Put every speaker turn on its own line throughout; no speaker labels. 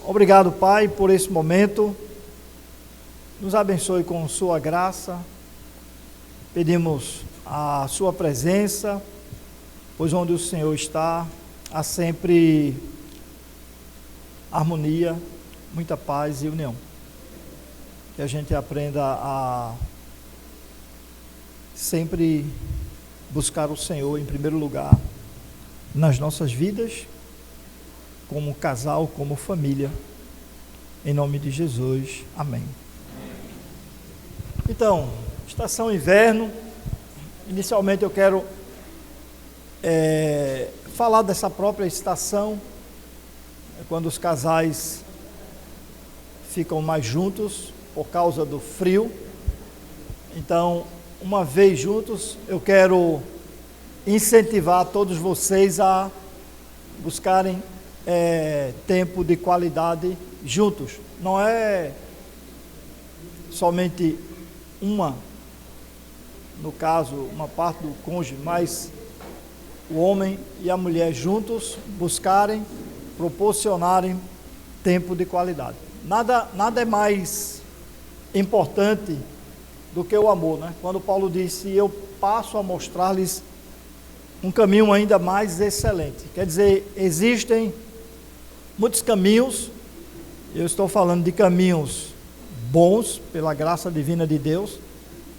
Obrigado, Pai, por esse momento. Nos abençoe com sua graça. Pedimos a sua presença, pois onde o Senhor está, há sempre harmonia, muita paz e união. Que a gente aprenda a sempre buscar o Senhor em primeiro lugar nas nossas vidas, como casal, como família, em nome de Jesus, amém. Então, estação inverno, inicialmente eu quero falar dessa própria estação, quando os casais ficam mais juntos por causa do frio. Então, uma vez juntos, eu quero incentivar todos vocês a buscarem tempo de qualidade juntos. Não é somente no caso, uma parte do cônjuge, mas o homem e a mulher juntos buscarem, proporcionarem tempo de qualidade. Nada é mais importante do que o amor, né? Quando Paulo disse, eu passo a mostrar-lhes um caminho ainda mais excelente. Quer dizer, existem muitos caminhos, eu estou falando de caminhos bons, pela graça divina de Deus,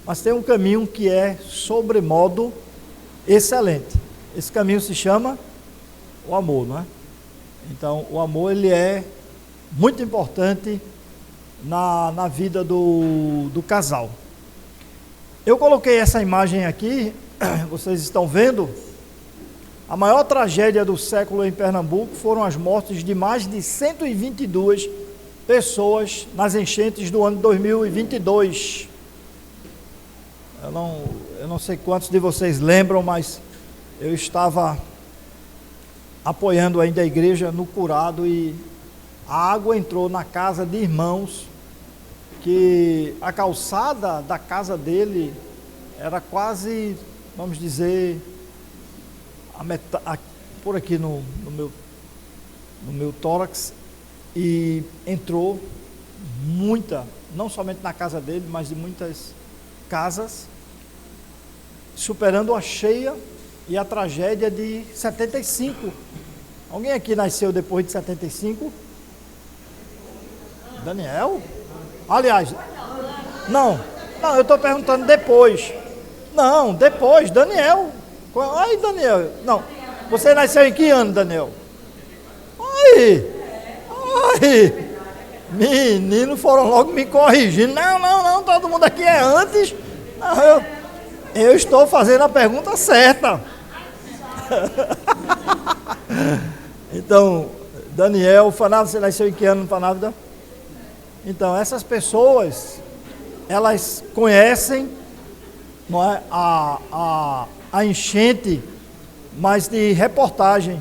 mas tem um caminho que é sobremodo excelente. Esse caminho se chama o amor, não é? Então, o amor, ele é muito importante na vida do casal. Eu coloquei essa imagem aqui, vocês estão vendo. A maior tragédia do século em Pernambuco foram as mortes de mais de 122 pessoas nas enchentes do ano 2022. Eu não sei quantos de vocês lembram, mas eu estava apoiando ainda a igreja no curado e a água entrou na casa de irmãos, que a calçada da casa dele era quase, vamos dizer, por aqui no meu tórax, e entrou muita, não somente na casa dele, mas de muitas casas, superando a cheia e a tragédia de 75. Alguém aqui nasceu depois de 75? Daniel? Aliás, não, eu estou perguntando depois. Não, depois, Daniel. Ai, Daniel, não, você nasceu em que ano, Daniel? Ai, menino, foram logo me corrigindo. Não, todo mundo aqui é antes. Não, eu estou fazendo a pergunta certa. Então, Daniel, Fanávida, você nasceu em que ano, Fanávida? Então, essas pessoas, elas conhecem, não é, a enchente, mas de reportagem.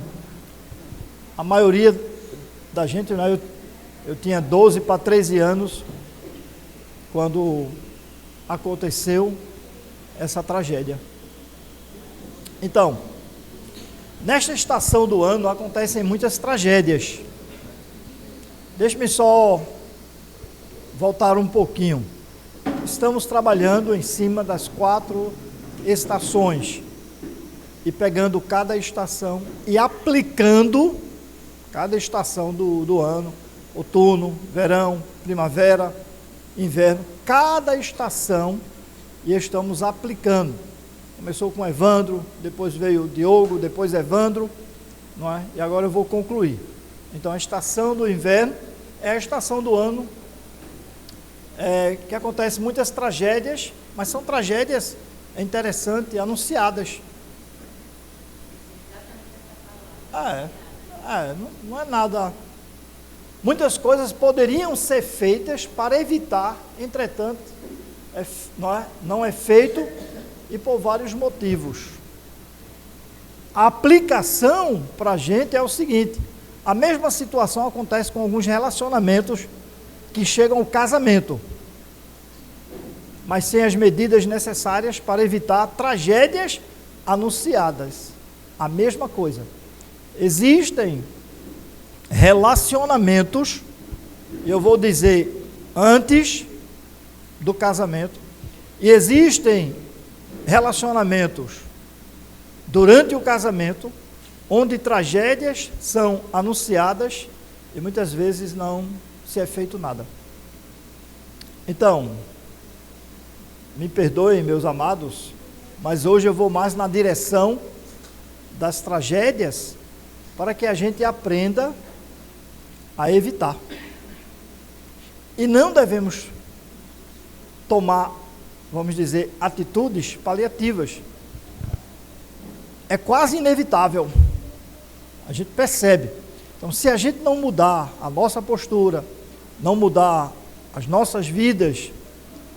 A maioria da gente, né, eu tinha 12 para 13 anos quando aconteceu essa tragédia. Então, nesta estação do ano acontecem muitas tragédias. Deixe-me só voltar um pouquinho. Estamos trabalhando em cima das 4 estações e pegando cada estação e aplicando cada estação do ano, outono, verão, primavera, inverno, cada estação, e estamos aplicando. Começou com Evandro, depois veio Diogo, depois Evandro, não é? E agora eu vou concluir. Então, a estação do inverno é a estação do ano que acontece muitas tragédias, mas são tragédias interessantes, anunciadas. Não é nada. Muitas coisas poderiam ser feitas para evitar, entretanto, não é feito, e por vários motivos. A aplicação para a gente é o seguinte: a mesma situação acontece com alguns relacionamentos que chegam ao casamento, mas sem as medidas necessárias para evitar tragédias anunciadas. A mesma coisa. Existem relacionamentos e eu vou dizer antes do casamento, e existem relacionamentos durante o casamento, onde tragédias são anunciadas e muitas vezes não se é feito nada. Então, me perdoem, meus amados, mas hoje eu vou mais na direção das tragédias para que a gente aprenda a evitar. E não devemos tomar, vamos dizer, atitudes paliativas. É quase inevitável. A gente percebe. Então, se a gente não mudar a nossa postura, não mudar as nossas vidas,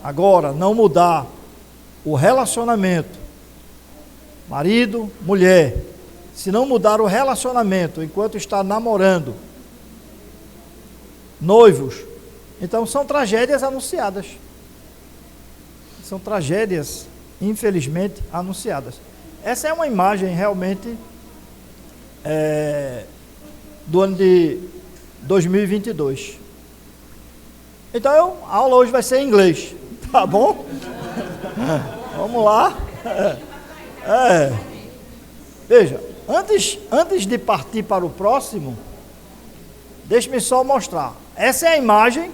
agora, não mudar o relacionamento, marido, mulher, se não mudar o relacionamento enquanto está namorando, noivos, então são tragédias anunciadas. São tragédias, infelizmente, anunciadas. Essa é uma imagem realmente do ano de 2022. Então, a aula hoje vai ser em inglês, tá bom? Vamos lá. Veja, antes de partir para o próximo, deixe-me só mostrar. Essa é a imagem,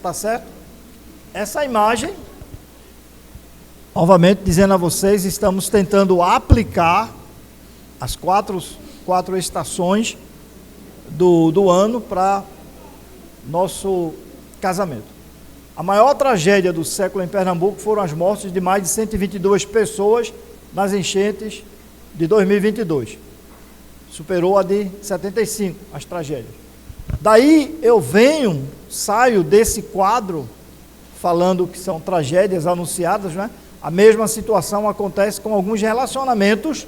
tá certo? Essa imagem, novamente dizendo a vocês, estamos tentando aplicar as quatro estações do ano para nosso casamento. A maior tragédia do século em Pernambuco foram as mortes de mais de 122 pessoas nas enchentes de 2022. Superou a de 75, as tragédias. Daí eu saio desse quadro, falando que são tragédias anunciadas, né? A mesma situação acontece com alguns relacionamentos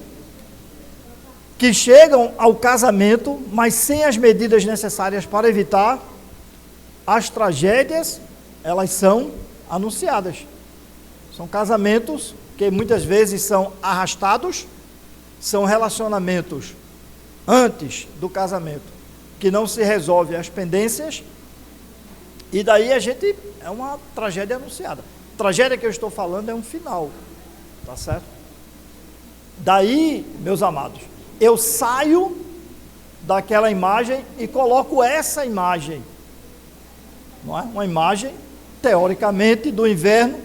que chegam ao casamento, mas sem as medidas necessárias para evitar as tragédias, elas são anunciadas. São casamentos que muitas vezes são arrastados, são relacionamentos antes do casamento, que não se resolve as pendências, e daí é uma tragédia anunciada. A tragédia que eu estou falando é um final, tá certo? Daí, meus amados, eu saio daquela imagem e coloco essa imagem, não é? Uma imagem, teoricamente, do inverno,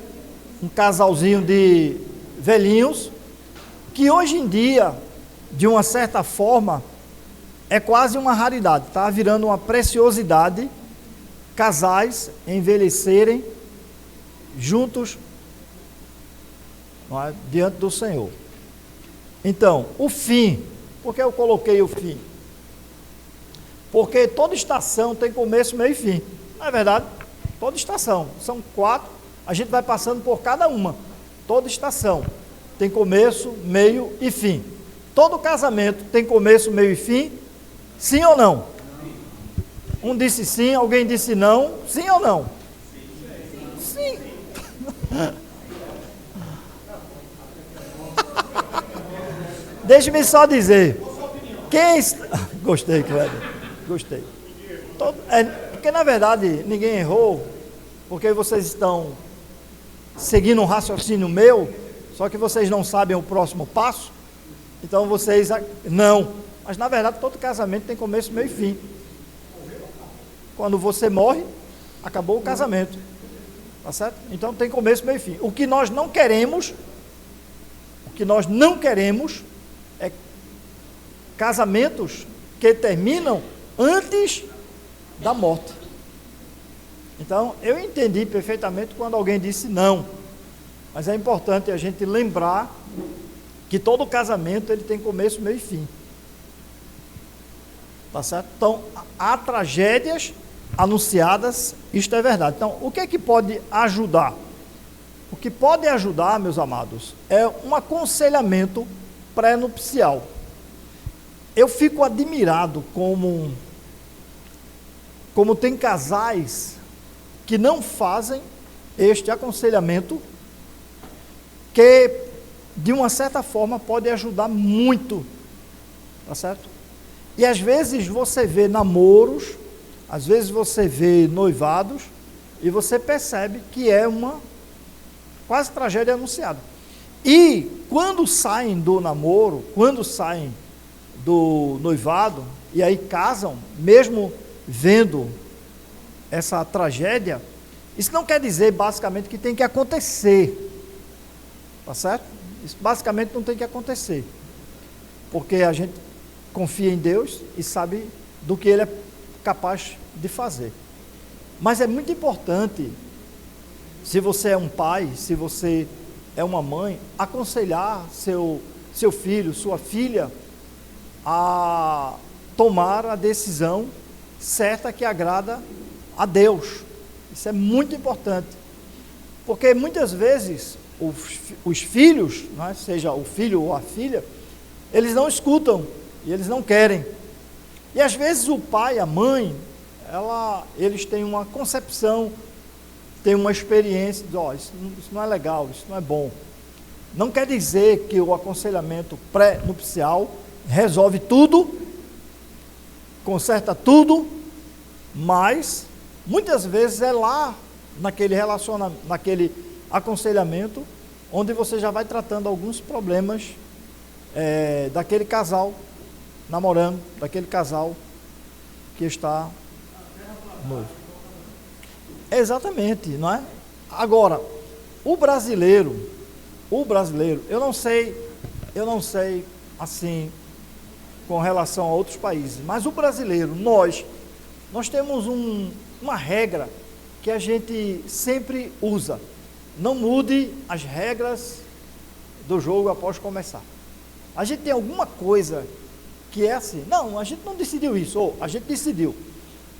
um casalzinho de velhinhos, que hoje em dia, de uma certa forma, é quase uma raridade, está virando uma preciosidade, casais envelhecerem juntos, não é? Diante do Senhor. Então, o fim, por que eu coloquei o fim? Porque toda estação tem começo, meio e fim. Não é verdade? Toda estação, são 4, a gente vai passando por cada uma. Toda estação tem começo, meio e fim. Todo casamento tem começo, meio e fim, sim ou não? Um disse sim, alguém disse não, sim ou não? Sim. Deixe-me só dizer, gostei, Kleber, gostei. Porque na verdade ninguém errou, porque vocês estão seguindo um raciocínio meu, só que vocês não sabem o próximo passo, então vocês não, mas na verdade todo casamento tem começo, meio e fim. Quando você morre, acabou o casamento, tá certo? Então tem começo, meio e fim. O que nós não queremos é casamentos que terminam antes da morte. Então, eu entendi perfeitamente quando alguém disse não, mas é importante a gente lembrar que todo casamento ele tem começo, meio e fim. Tá certo? Então, há tragédias anunciadas, isto é verdade. Então, o que é que pode ajudar? O que pode ajudar, meus amados, é um aconselhamento pré-nupcial. Eu fico admirado como tem casais que não fazem este aconselhamento, que de uma certa forma pode ajudar muito, tá certo? E às vezes você vê namoros Às vezes você vê noivados e você percebe que é uma quase tragédia anunciada. E quando saem do namoro, quando saem do noivado, e aí casam, mesmo vendo essa tragédia, isso não quer dizer basicamente que tem que acontecer, tá certo? Isso basicamente não tem que acontecer, porque a gente confia em Deus e sabe do que Ele é capaz de fazer. Mas é muito importante, se você é um pai, se você é uma mãe, aconselhar seu filho, sua filha, a tomar a decisão certa que agrada a Deus. Isso é muito importante, porque muitas vezes os filhos, né, seja o filho ou a filha, eles não escutam e eles não querem. E às vezes o pai, a mãe, eles têm uma concepção, têm uma experiência de, isso não é legal, isso não é bom. Não quer dizer que o aconselhamento pré-nupcial resolve tudo, conserta tudo, mas muitas vezes é lá naquele relacionamento, naquele aconselhamento, onde você já vai tratando alguns problemas daquele casal namorando, daquele casal que está noivo. Exatamente, não é? Agora, o brasileiro, eu não sei assim, com relação a outros países, mas o brasileiro, nós temos uma regra que a gente sempre usa: não mude as regras do jogo após começar. A gente tem alguma coisa que é assim, não, a gente não decidiu isso, ou a gente decidiu.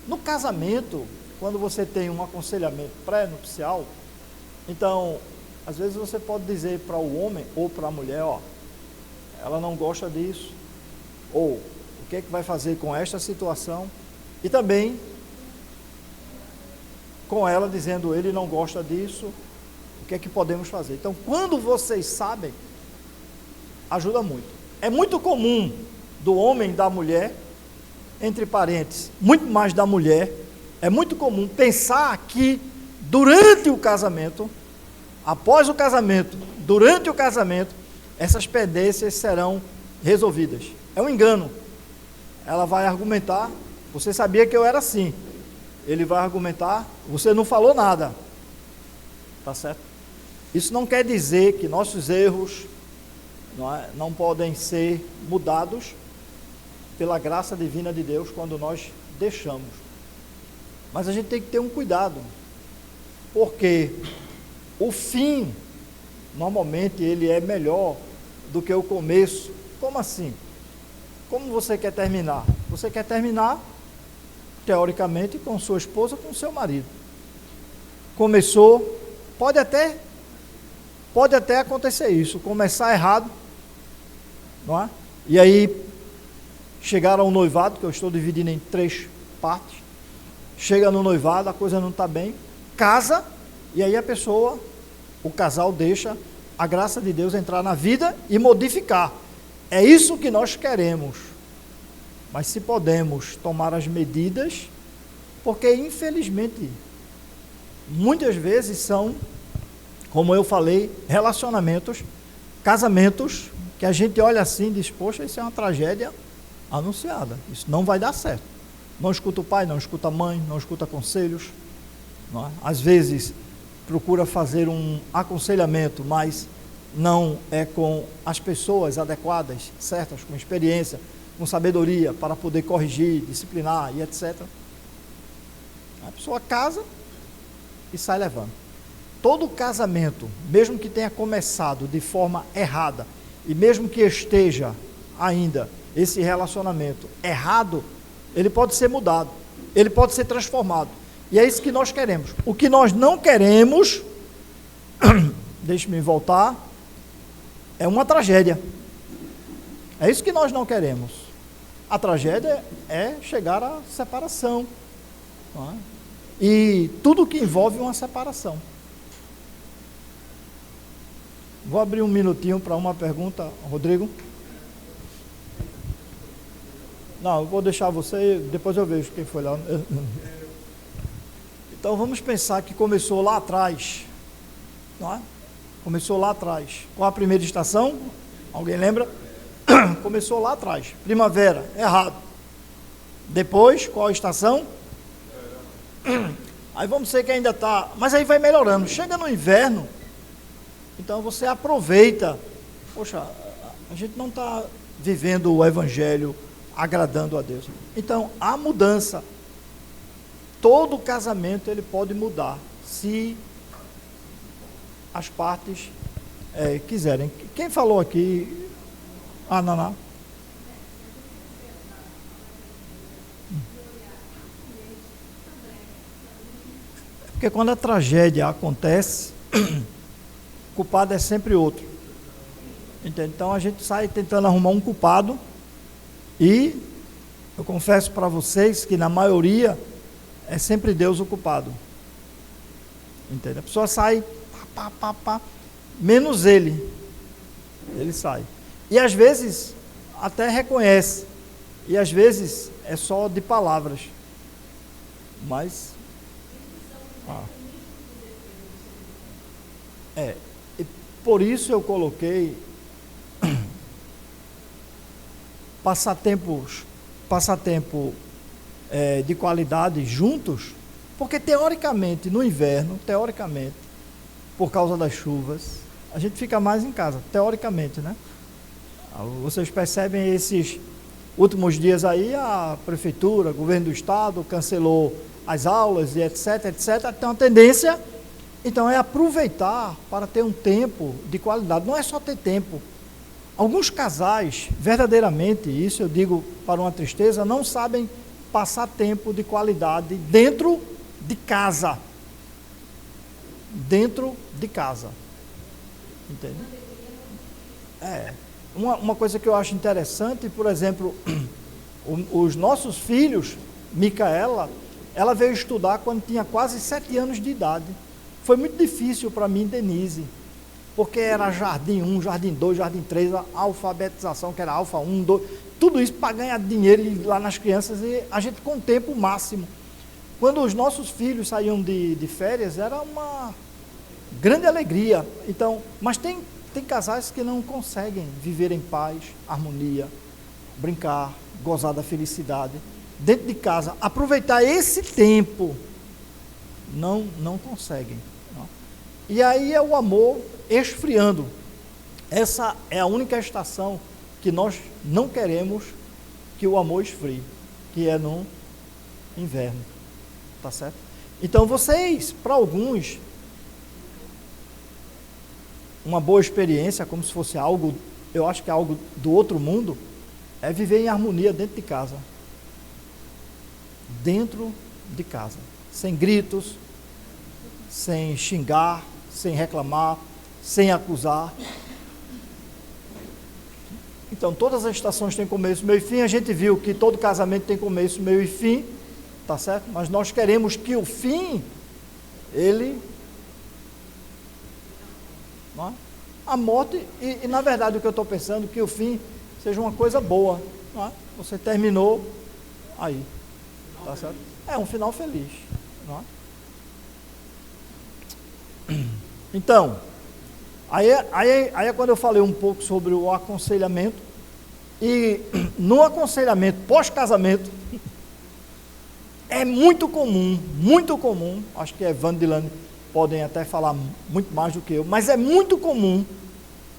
No casamento, quando você tem um aconselhamento pré-nupcial, então, às vezes você pode dizer para o homem ou para a mulher, ela não gosta disso, ou o que é que vai fazer com esta situação, e também com ela dizendo, ele não gosta disso, o que é que podemos fazer? Então, quando vocês sabem, ajuda muito. É muito comum do homem e da mulher, entre parênteses, muito mais da mulher, é muito comum pensar que durante o casamento, após o casamento, durante o casamento, essas pendências serão resolvidas. É um engano. Ela vai argumentar, você sabia que eu era assim. Ele vai argumentar, você não falou nada. Tá certo? Isso não quer dizer que nossos erros não podem ser mudados pela graça divina de Deus quando nós deixamos. Mas a gente tem que ter um cuidado, porque o fim, normalmente, ele é melhor do que o começo. Como assim? Como você quer terminar? Você quer terminar, teoricamente, com sua esposa, com seu marido. Começou, pode até acontecer isso, começar errado, não é? E aí, chegar ao noivado, que eu estou dividindo em 3 partes, chega no noivado, a coisa não está bem, casa, e aí o casal deixa a graça de Deus entrar na vida e modificar. É isso que nós queremos. Mas se podemos tomar as medidas, porque infelizmente, muitas vezes são, como eu falei, relacionamentos, casamentos, que a gente olha assim e diz, poxa, isso é uma tragédia anunciada, isso não vai dar certo. Não escuta o pai, não escuta a mãe, não escuta conselhos, não é? Às vezes procura fazer um aconselhamento, mas não é com as pessoas adequadas, certas, com experiência, com sabedoria, para poder corrigir, disciplinar e etc. A pessoa casa e sai levando. Todo casamento, mesmo que tenha começado de forma errada, e mesmo que esteja ainda esse relacionamento errado, ele pode ser mudado, ele pode ser transformado. E é isso que nós queremos. O que nós não queremos, deixe-me voltar, é uma tragédia. É isso que nós não queremos. A tragédia é chegar à separação, não é? E tudo que envolve uma separação. Vou abrir um minutinho para uma pergunta, Rodrigo. Não, eu vou deixar você, depois eu vejo quem foi lá. Então vamos pensar que começou lá atrás, não é? Começou lá atrás. Qual a primeira estação? Alguém lembra? Começou lá atrás. Primavera, errado. Depois, qual a estação? Aí vamos dizer que ainda está, mas aí vai melhorando. Chega no inverno, então você aproveita. Poxa, a gente não está vivendo o evangelho agradando a Deus. Então, a mudança. Todo casamento ele pode mudar, se as partes quiserem. Quem falou aqui? Ah, Naná. Porque quando a tragédia acontece, o culpado é sempre outro. Entende? Então a gente sai tentando arrumar um culpado e eu confesso para vocês que na maioria é sempre Deus o culpado. Entende? A pessoa sai, menos ele. Ele sai. E às vezes até reconhece. E às vezes é só de palavras. Mas... e por isso eu coloquei passatempo de qualidade juntos, porque teoricamente no inverno, por causa das chuvas, a gente fica mais em casa, teoricamente, né? Vocês percebem esses últimos dias aí, a prefeitura, o governo do estado cancelou as aulas e etc, tem uma tendência, então é aproveitar para ter um tempo de qualidade, não é só ter tempo. Alguns casais, verdadeiramente, isso eu digo para uma tristeza, não sabem passar tempo de qualidade dentro de casa. Dentro de casa. Entende? Uma coisa que eu acho interessante, por exemplo, os nossos filhos, Micaela, ela veio estudar quando tinha quase 7 anos de idade. Foi muito difícil para mim, Denise, porque era jardim 1, jardim 2, jardim 3, a alfabetização, que era alfa 1, 2, tudo isso para ganhar dinheiro lá nas crianças, e a gente com o tempo máximo. Quando os nossos filhos saíam de férias, era uma grande alegria. Então, mas tem casais que não conseguem viver em paz, harmonia, brincar, gozar da felicidade, dentro de casa, aproveitar esse tempo, não conseguem. Não. E aí é o amor esfriando. Essa é a única estação que nós não queremos que o amor esfrie, que é no inverno. Tá certo? Então vocês, para alguns, uma boa experiência, como se fosse algo, eu acho que é algo do outro mundo, é viver em harmonia dentro de casa. Dentro de casa. Sem gritos, sem xingar, sem reclamar, sem acusar. Então, todas as estações têm começo, meio e fim. A gente viu que todo casamento tem começo, meio e fim, tá certo? Mas nós queremos que o fim, ele... Não é? A morte, e na verdade o que eu estou pensando, que o fim seja uma coisa boa. Não é? Você terminou aí, tá certo? É um final feliz. Não é? Então, aí é quando eu falei um pouco sobre o aconselhamento, e no aconselhamento pós-casamento, é muito comum, acho que Evandro e Dilane podem até falar muito mais do que eu, mas é muito comum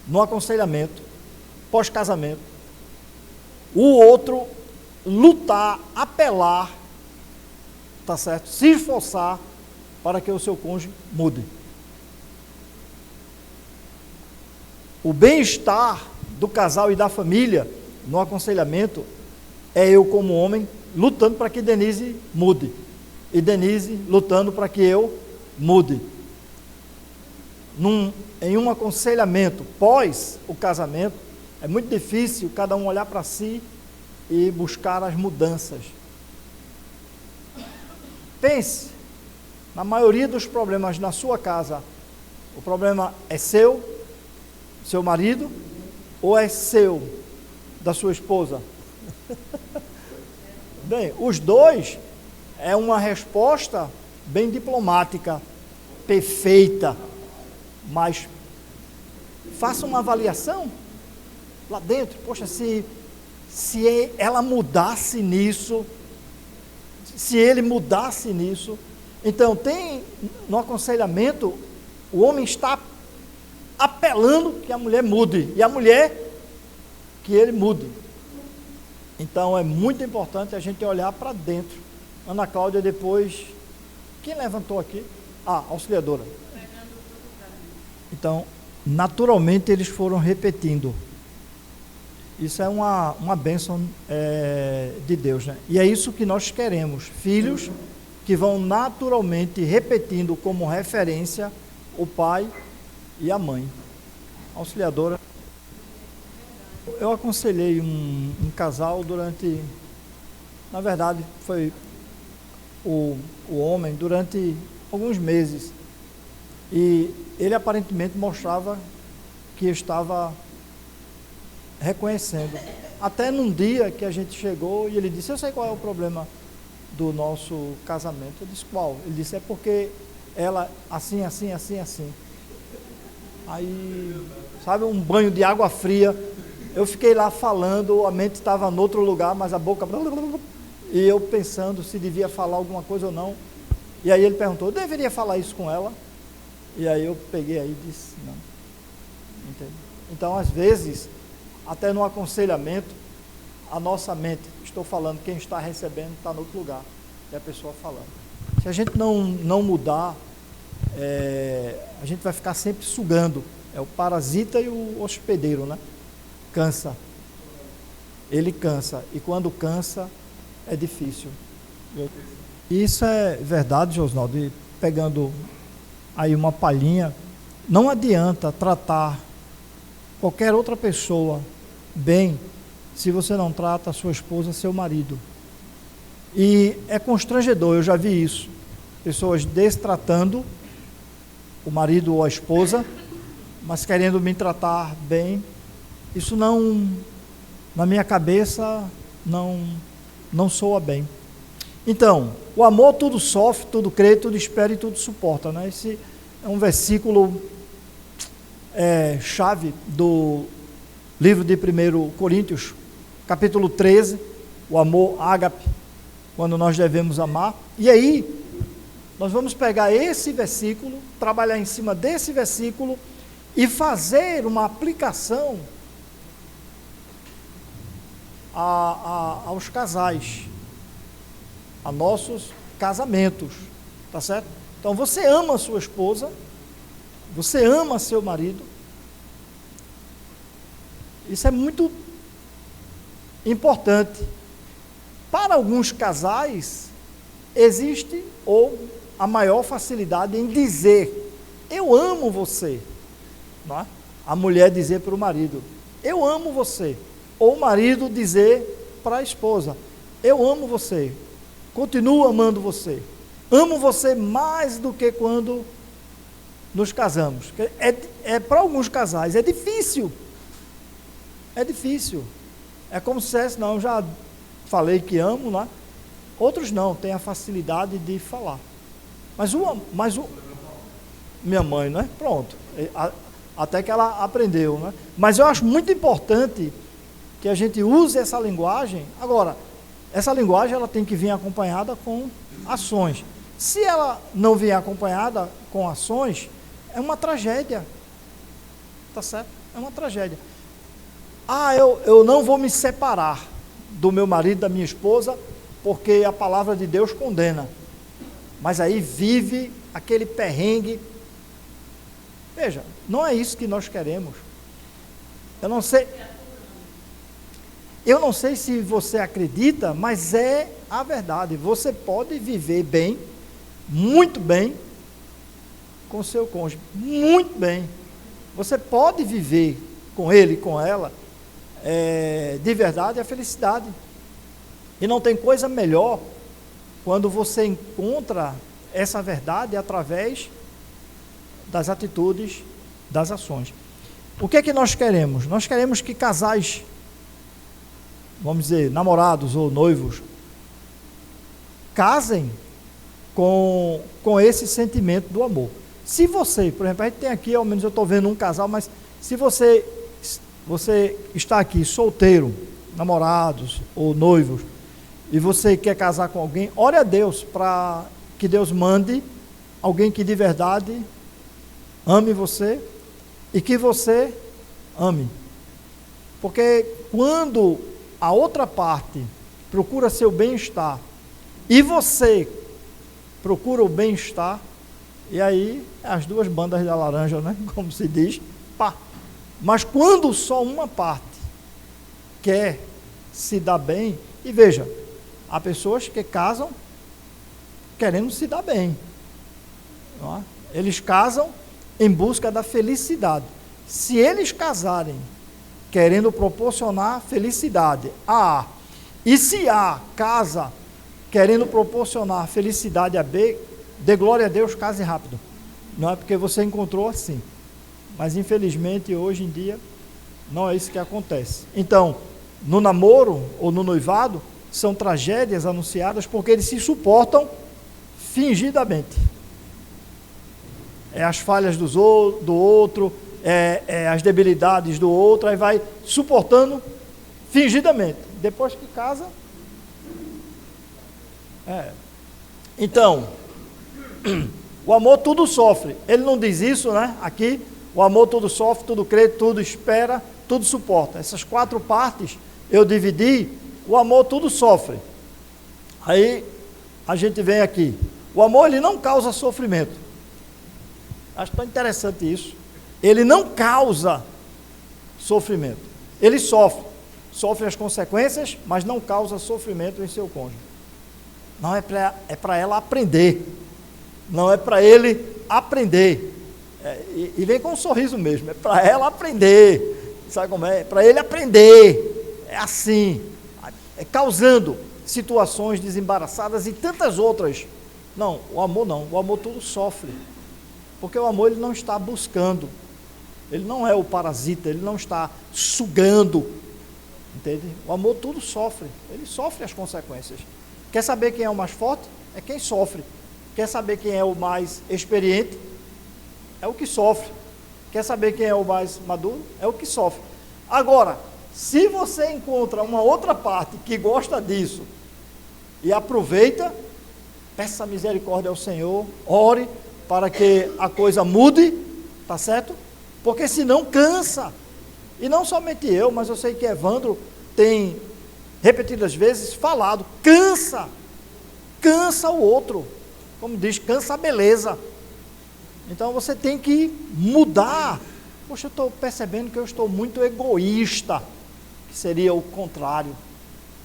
no aconselhamento pós-casamento, o outro lutar, apelar, tá certo? Se esforçar para que o seu cônjuge mude. O bem-estar do casal e da família no aconselhamento é eu como homem lutando para que Denise mude e Denise lutando para que eu mude. Em um aconselhamento pós o casamento, é muito difícil cada um olhar para si e buscar as mudanças. Pense, na maioria dos problemas na sua casa, o problema é seu marido, ou é seu, da sua esposa? Bem, os dois é uma resposta bem diplomática, perfeita, mas faça uma avaliação lá dentro. Poxa, se ela mudasse nisso, se ele mudasse nisso, então tem no aconselhamento, o homem está apelando que a mulher mude, e a mulher que ele mude. Então é muito importante a gente olhar para dentro. Ana Cláudia, depois, quem levantou aqui? Auxiliadora. Então, naturalmente eles foram repetindo. Isso é uma bênção de Deus, né? E é isso que nós queremos, filhos que vão naturalmente repetindo como referência o pai e a mãe. Auxiliadora. Eu aconselhei um casal durante, na verdade, foi o homem, durante alguns meses. E ele aparentemente mostrava que estava reconhecendo. Até num dia que a gente chegou e ele disse, eu sei qual é o problema do nosso casamento. Eu disse, qual? Ele disse, é porque ela assim, assim, assim, assim. Aí, sabe, um banho de água fria. Eu fiquei lá falando, a mente estava em outro lugar, mas a boca... E eu pensando se devia falar alguma coisa ou não. E aí ele perguntou, eu deveria falar isso com ela? E aí eu peguei aí e disse, não. Entende? Então, às vezes, até no aconselhamento, a nossa mente, estou falando, quem está recebendo está no outro lugar. E a pessoa falando. Se a gente não mudar, a gente vai ficar sempre sugando. É o parasita e o hospedeiro, né? Cansa. Ele cansa. E quando cansa, é difícil. Isso é verdade, Josnaldo. E pegando aí uma palhinha, não adianta tratar qualquer outra pessoa bem se você não trata a sua esposa, seu marido. E é constrangedor, eu já vi isso. Pessoas destratando o marido ou a esposa, mas querendo me tratar bem. Isso não, na minha cabeça, não soa bem. Então, o amor tudo sofre, tudo crê, tudo espera e tudo suporta, né? Esse é um versículo chave do livro de 1 Coríntios, capítulo 13, o amor ágape, quando nós devemos amar. E aí, nós vamos pegar esse versículo, trabalhar em cima desse versículo e fazer uma aplicação aos casais, a nossos casamentos, tá certo? Então você ama a sua esposa, você ama seu marido, isso é muito importante. Para alguns casais, existe ou a maior facilidade em dizer, eu amo você, não é? A mulher dizer para o marido, eu amo você. Ou o marido dizer para a esposa, eu amo você, continuo amando você, amo você mais do que quando nos casamos. Para alguns casais é difícil, é como se dissesse, não, eu já falei que amo, não é? Outros não, têm a facilidade de falar, mas minha mãe, não é? Pronto, até que ela aprendeu, não é? Mas eu acho muito importante que a gente use essa linguagem. Agora, essa linguagem ela tem que vir acompanhada com ações. Se ela não vier acompanhada com ações, é uma tragédia. Tá certo? É uma tragédia. Eu não vou me separar do meu marido, da minha esposa, porque a palavra de Deus condena. Mas aí vive aquele perrengue. Veja, não é isso que nós queremos. Eu não sei se você acredita, mas é a verdade. Você pode viver bem, muito bem, com seu cônjuge, muito bem. Você pode viver com ele, com ela, de verdade a felicidade. E não tem coisa melhor quando você encontra essa verdade através das atitudes, das ações. O que é que nós queremos? Nós queremos que casais, vamos dizer, namorados ou noivos, casem com esse sentimento do amor. Se você, por exemplo, a gente tem aqui, ao menos eu estou vendo um casal, mas se você está aqui solteiro, namorados ou noivos, e você quer casar com alguém, ore a Deus para que Deus mande alguém que de verdade ame você e que você ame. Porque quando a outra parte procura seu bem-estar e você procura o bem-estar, e aí as duas bandas da laranja, né? Como se diz, pá. Mas quando só uma parte quer se dar bem, e veja, há pessoas que casam querendo se dar bem, não é? Eles casam em busca da felicidade. Se eles casarem querendo proporcionar felicidade a A, e se A casa querendo proporcionar felicidade a B, dê glória a Deus, case rápido. Não é porque você encontrou assim. Mas infelizmente hoje em dia não é isso que acontece. Então, no namoro ou no noivado, são tragédias anunciadas porque eles se suportam fingidamente. É as falhas do outro, as debilidades do outro, aí vai suportando fingidamente. Depois que casa... Então, o amor tudo sofre. Ele não diz isso, né? Aqui, o amor tudo sofre, tudo crê, tudo espera, tudo suporta. Essas 4 partes eu dividi, o amor tudo sofre. Aí a gente vem aqui. O amor, ele não causa sofrimento. Acho tão interessante isso. Ele não causa sofrimento. Ele sofre as consequências, mas não causa sofrimento em seu cônjuge. Não é para ela aprender. Não é para ele aprender. E vem com um sorriso mesmo. É para ela aprender. Sabe como é? É para ele aprender. É assim. É causando situações desembaraçadas e tantas outras. Não, o amor não. O amor tudo sofre. Porque o amor ele não está buscando. Ele não é o parasita. Ele não está sugando. Entende? O amor tudo sofre. Ele sofre as consequências. Quer saber quem é o mais forte? É quem sofre. Quer saber quem é o mais experiente? É o que sofre. Quer saber quem é o mais maduro? É o que sofre. Agora, se você encontra uma outra parte que gosta disso e aproveita, peça misericórdia ao Senhor, ore para que a coisa mude, tá certo? Porque senão cansa. E não somente eu, mas eu sei que Evandro tem repetidas vezes falado, cansa o outro, como diz, cansa a beleza. Então você tem que mudar. Poxa, eu estou percebendo que eu estou muito egoísta, que seria o contrário.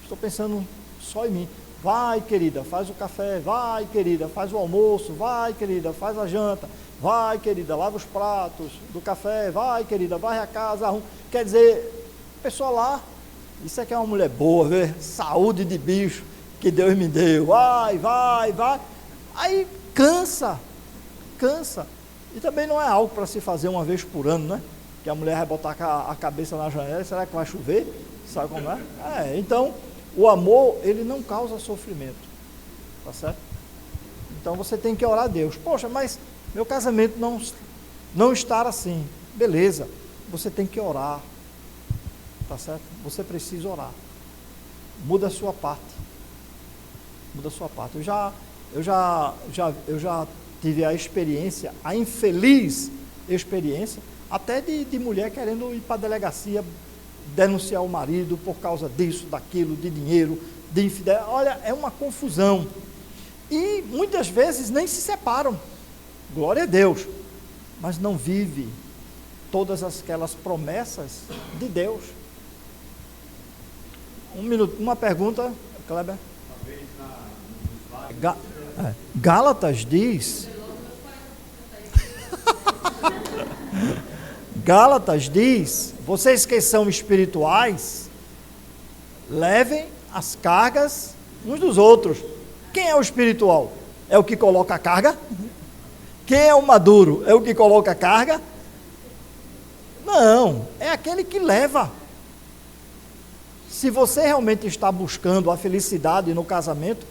Estou pensando só em mim. Vai, querida, faz o café. Vai, querida, faz o almoço. Vai, querida, faz a janta. Vai, querida, lava os pratos do café. Vai, querida, varre a casa, arruma. Quer dizer, a pessoa lá, isso aqui é uma mulher boa, vê? Saúde de bicho que Deus me deu. Vai. Aí cansa. E também não é algo para se fazer uma vez por ano, né? Que a mulher vai botar a cabeça na janela, será que vai chover? Sabe como é? Então, o amor, ele não causa sofrimento. Tá certo? Então você tem que orar a Deus. Poxa, mas meu casamento não está assim. Beleza, você tem que orar. Tá certo? Você precisa orar. Muda a sua parte. Eu já tive a experiência, a infeliz experiência, até de mulher querendo ir para a delegacia denunciar o marido por causa disso, daquilo, de dinheiro, de infidelidade. Olha, é uma confusão. E muitas vezes nem se separam. Glória a Deus. Mas não vive todas aquelas promessas de Deus. Um minuto, uma pergunta, Kleber. Gálatas diz... Gálatas diz, vocês que são espirituais, levem as cargas uns dos outros. Quem é o espiritual? É o que coloca a carga? Quem é o maduro? É o que coloca a carga? Não, é aquele que leva. Se você realmente está buscando a felicidade no casamento,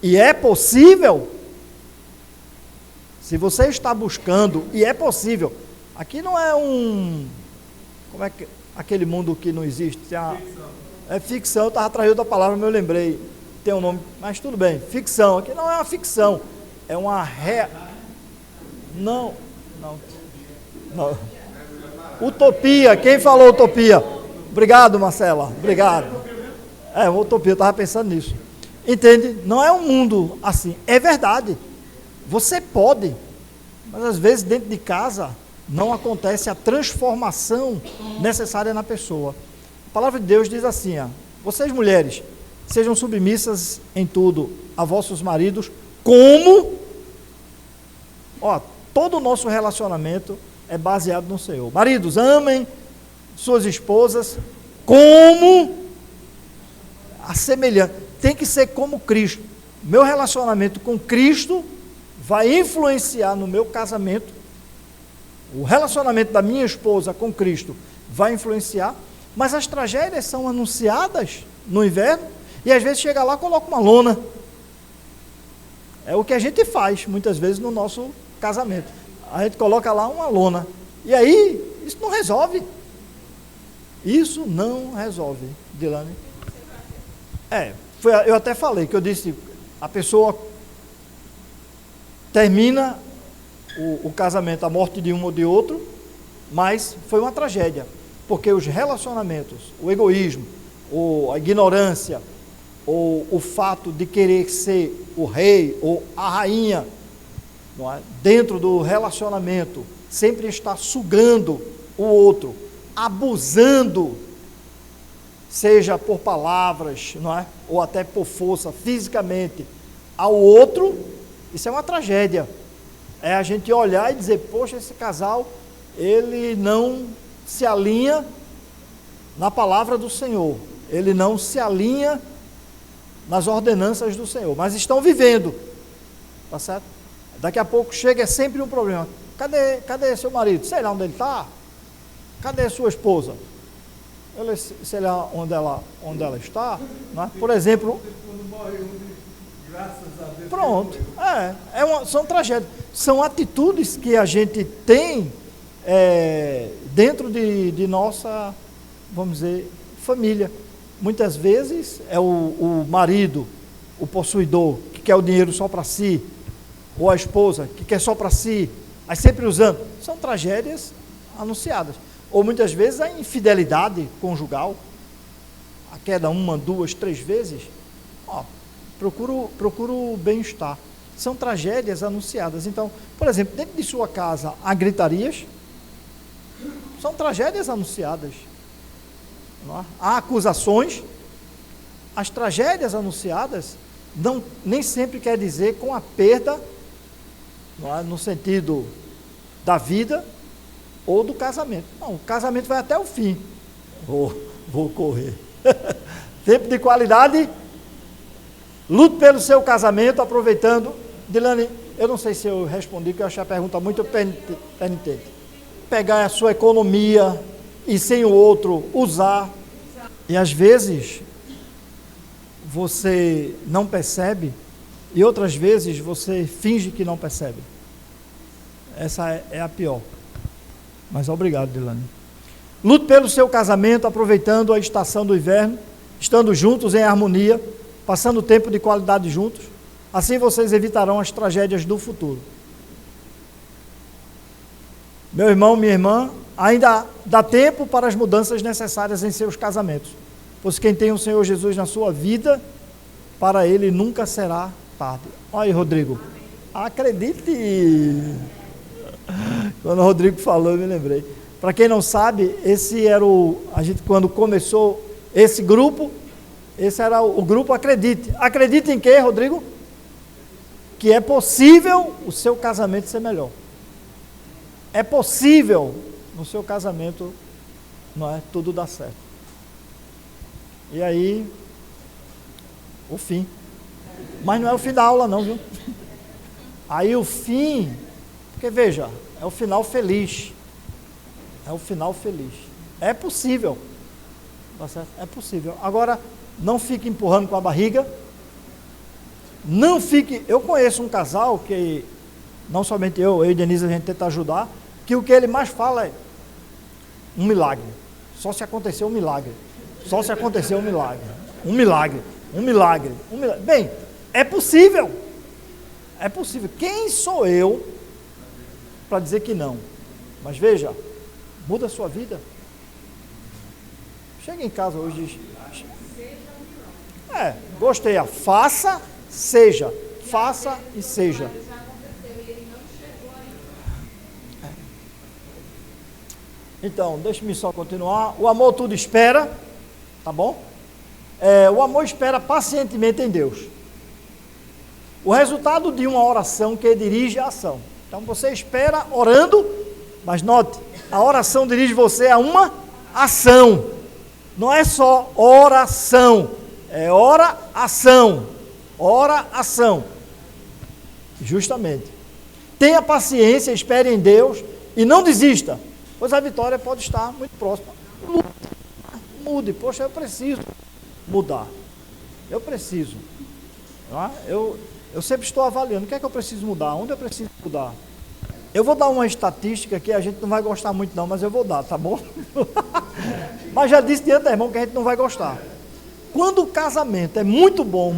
e é possível, se você está buscando, e é possível, aqui não é como é que, aquele mundo que não existe, é ficção, eu estava atrás de outra palavra, mas eu lembrei, tem um nome, mas tudo bem, ficção, aqui não é uma ficção, é uma não, utopia, quem falou utopia? Obrigado, Marcela, obrigado. Uma utopia, eu estava pensando nisso. Entende? Não é um mundo assim, é verdade. Você pode, mas às vezes dentro de casa não acontece a transformação necessária na pessoa. A palavra de Deus diz assim, vocês mulheres, sejam submissas em tudo a vossos maridos, como, todo o nosso relacionamento é baseado no Senhor. Maridos, amem suas esposas como a semelhança. Tem que ser como Cristo. Meu relacionamento com Cristo vai influenciar no meu casamento. O relacionamento da minha esposa com Cristo vai influenciar. Mas as tragédias são anunciadas no inverno e às vezes chega lá e coloca uma lona. É o que a gente faz muitas vezes no nosso casamento. A gente coloca lá uma lona. E aí, isso não resolve. Isso não resolve, Dilane. Eu até falei, que eu disse, a pessoa termina o casamento, a morte de um ou de outro, mas foi uma tragédia, porque os relacionamentos, o egoísmo, ou a ignorância, ou o fato de querer ser o rei ou a rainha, não é? Dentro do relacionamento, sempre está sugando o outro, abusando, seja por palavras, não é? Ou até por força, fisicamente, ao outro, isso é uma tragédia. É a gente olhar e dizer, poxa, esse casal, ele não se alinha na palavra do Senhor, ele não se alinha nas ordenanças do Senhor, mas estão vivendo, tá certo? Daqui a pouco chega, é sempre um problema. Cadê seu marido? Sei lá onde ele está. Cadê sua esposa? Sei lá onde ela está, né? Por exemplo. Pronto, são tragédias, são atitudes que a gente tem dentro de nossa, vamos dizer, família. Muitas vezes é o marido, o possuidor, que quer o dinheiro só para si, ou a esposa, que quer só para si, mas sempre usando. São tragédias anunciadas. Ou muitas vezes a infidelidade conjugal, a queda 1, 2, 3 vezes, procura o bem-estar. São tragédias anunciadas. Então, por exemplo, dentro de sua casa há gritarias, são tragédias anunciadas. Não é? Há acusações, as tragédias anunciadas nem sempre quer dizer com a perda, não é? No sentido da vida, ou do casamento. Não, o casamento vai até o fim. Vou correr. Tempo de qualidade, lute pelo seu casamento, aproveitando. Dilane, eu não sei se eu respondi, porque eu achei a pergunta muito penitente. Pegar a sua economia e sem o outro usar. E às vezes você não percebe, e outras vezes você finge que não percebe. Essa é a pior. Mas obrigado, Dilane. Lute pelo seu casamento, aproveitando a estação do inverno, estando juntos em harmonia, passando tempo de qualidade juntos. Assim vocês evitarão as tragédias do futuro. Meu irmão, minha irmã, ainda dá tempo para as mudanças necessárias em seus casamentos, pois quem tem o Senhor Jesus na sua vida, para ele nunca será tarde. Olha aí, Rodrigo. Acredite! Quando o Rodrigo falou, eu me lembrei. Para quem não sabe, esse era a gente quando começou esse grupo, esse era o grupo Acredite. Acredite em quê, Rodrigo? Que é possível o seu casamento ser melhor. É possível no seu casamento, não é, tudo dar certo. E aí, o fim. Mas não é o fim da aula não, viu? Aí o fim, porque veja, é o final feliz. É o final feliz. É possível. Tá certo? É possível. Agora, não fique empurrando com a barriga. Não fique... Eu conheço um casal que, não somente eu e Denise, a gente tenta ajudar, que o que ele mais fala é um milagre. Só se acontecer um milagre. Só se acontecer um milagre. Um milagre. Um milagre. Um milagre. Bem, é possível. É possível. Quem sou eu para dizer que não? Mas veja, muda a sua vida. Chega em casa hoje e diz... gostei. Faça, seja. Faça e seja. Então, deixe-me só continuar. O amor tudo espera, tá bom? O amor espera pacientemente em Deus. O resultado de uma oração que dirige a ação. Então, você espera orando, mas note, a oração dirige você a uma ação. Não é só oração, é ora-ação. Ora-ação. Justamente. Tenha paciência, espere em Deus e não desista. Pois a vitória pode estar muito próxima. Mude. Poxa, eu preciso mudar. Eu preciso. Eu sempre estou avaliando. O que é que eu preciso mudar? Onde eu preciso mudar? Eu vou dar uma estatística que a gente não vai gostar muito não, mas eu vou dar, tá bom? Mas já disse de antemão que a gente não vai gostar. Quando o casamento é muito bom,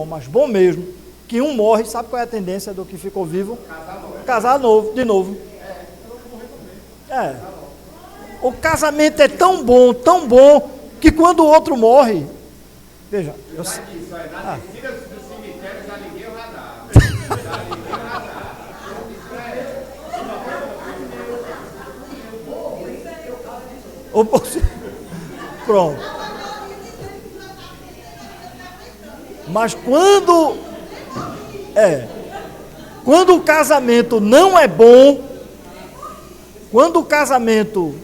mas bom mesmo, que um morre, sabe qual é a tendência do que ficou vivo? Casar novo, de novo. O casamento é tão bom, que quando o outro morre, veja, pronto. Mas quando o casamento não é bom, quando o casamento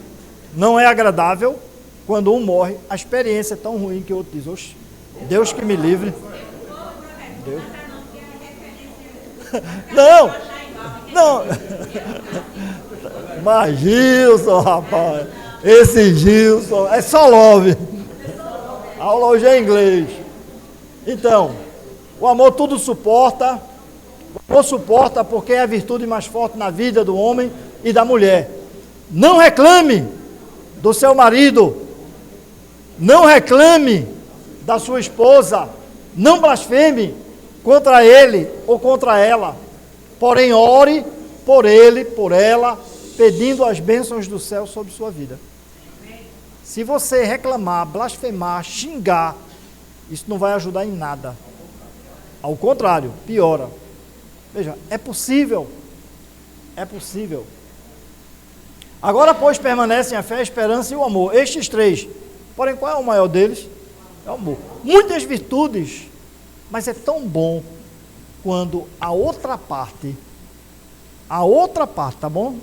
não é agradável, quando um morre, a experiência é tão ruim que o outro diz, oxe, Deus que me livre. Deus. Não. Mas Gilson, rapaz, esse Gilson, é só love. A aula hoje é inglês. Então, o amor tudo suporta. O amor suporta porque é a virtude mais forte na vida do homem e da mulher. Não reclame do seu marido. Não reclame da sua esposa. Não blasfeme contra ele ou contra ela. Porém, ore por ele, por ela, pedindo as bênçãos do céu sobre sua vida. Se você reclamar, blasfemar, xingar, isso não vai ajudar em nada. Ao contrário, piora. Veja, é possível. É possível. Agora, pois, permanecem a fé, a esperança e o amor. Estes três. Porém, qual é o maior deles? É o amor. Muitas virtudes, mas é tão bom quando a outra parte, tá bom?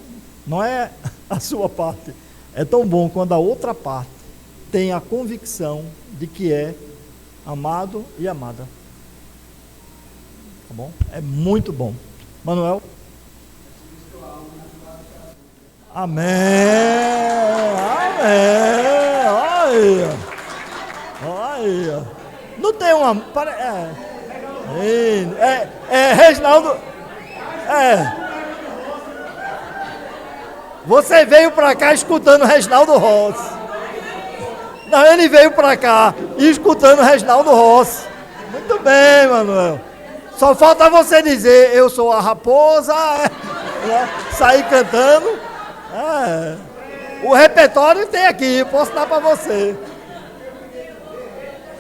Não é a sua parte. É tão bom quando a outra parte tem a convicção de que é amado e amada. Tá bom? É muito bom. Manuel? Amém! Olha! Não tem uma... Reginaldo... Você veio para cá escutando Reginaldo Rossi. Não, ele veio para cá escutando Reginaldo Rossi. Muito bem, Manuel. Só falta você dizer, eu sou a raposa, sair cantando. O repertório tem aqui, posso dar para você.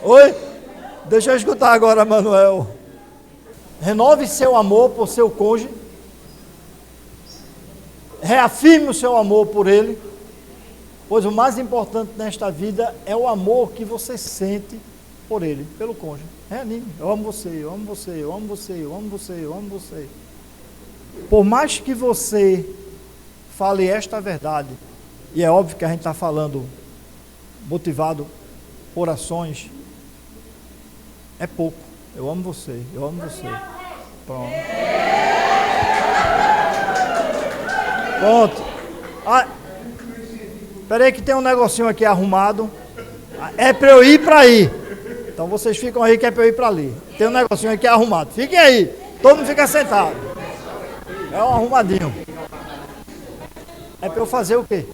Oi? Deixa eu escutar agora, Manuel. Renove seu amor por seu cônjuge. Reafirme o seu amor por ele. Pois o mais importante nesta vida é o amor que você sente por ele, pelo cônjuge. Reanime. Eu amo você, eu amo você, eu amo você, eu amo você, eu amo você. Por mais que você fale esta verdade, e é óbvio que a gente está falando motivado por ações, é pouco. Eu amo você, eu amo você. Pronto. Pronto. Espera aí que tem um negocinho aqui arrumado. É para eu ir para aí. Então vocês ficam aí que é para eu ir para ali. tem um negocinho aqui arrumado. Fiquem aí, todo mundo fica sentado. É um arrumadinho. É para eu fazer o quê?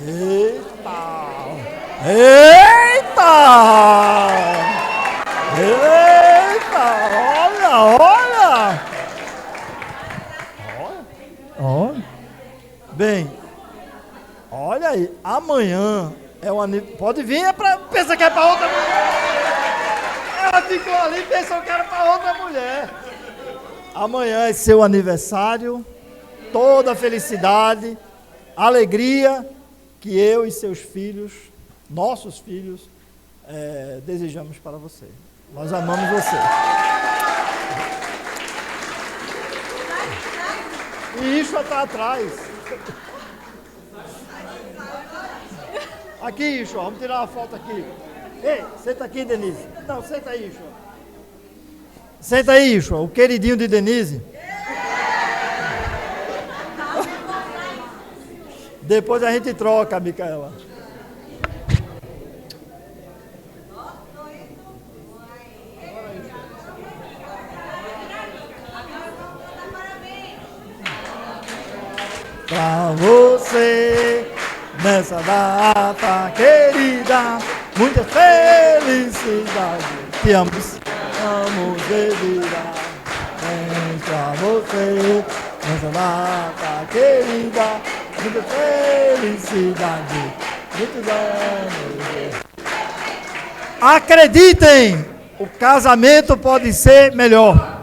Eita! Eita! Eita! Olha! Olha! Bem, olha aí, amanhã é o aniversário. Pode vir, pensa que é para outra mulher. Ela ficou ali e pensou que era para outra mulher. Amanhã é seu aniversário, toda a felicidade, alegria que eu e seus filhos, nossos filhos, desejamos para você. Nós amamos você. E isso está atrás. Aqui, Ixo, vamos tirar uma foto aqui. Ei, senta aqui, Denise. Não, senta aí, Ixo. Senta aí, Ixo, o queridinho de Denise. Depois a gente troca, Micaela. Pra você, nessa data querida, muita felicidade. Te amo de vida. Pra você, nessa data querida, muita felicidade. Muitos anos. Acreditem, o casamento pode ser melhor.